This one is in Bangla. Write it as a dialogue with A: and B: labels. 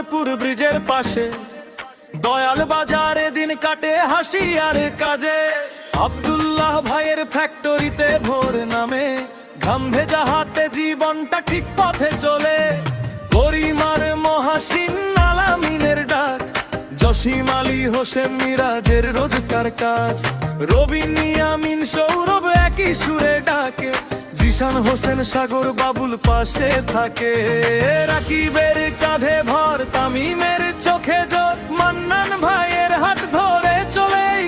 A: তরপুর ব্রিজের পাশে দয়াল বাজারে দিন কাটে হাসি আর কাজে। আব্দুল্লাহ ভাইয়ের ফ্যাক্টরিতে ভোর নামে, ঘাম ভেজা হাতে জীবনটা ঠিক পথে চলে। গরিমার মহাসিন আলামিনের ডাক, জসিম আলী হোসেন মিরাজের রোজকার কাজ। রবি নিয়ামিন সৌরভ একই সুরে ডাকে, জিশান হোসেন সাগর বাবুল পাশে থাকে। রাকিবের কাঁধে ভর, তামিমের চোখে জোর, মান্নান ভাইয়ের হাত ধরে চলে এই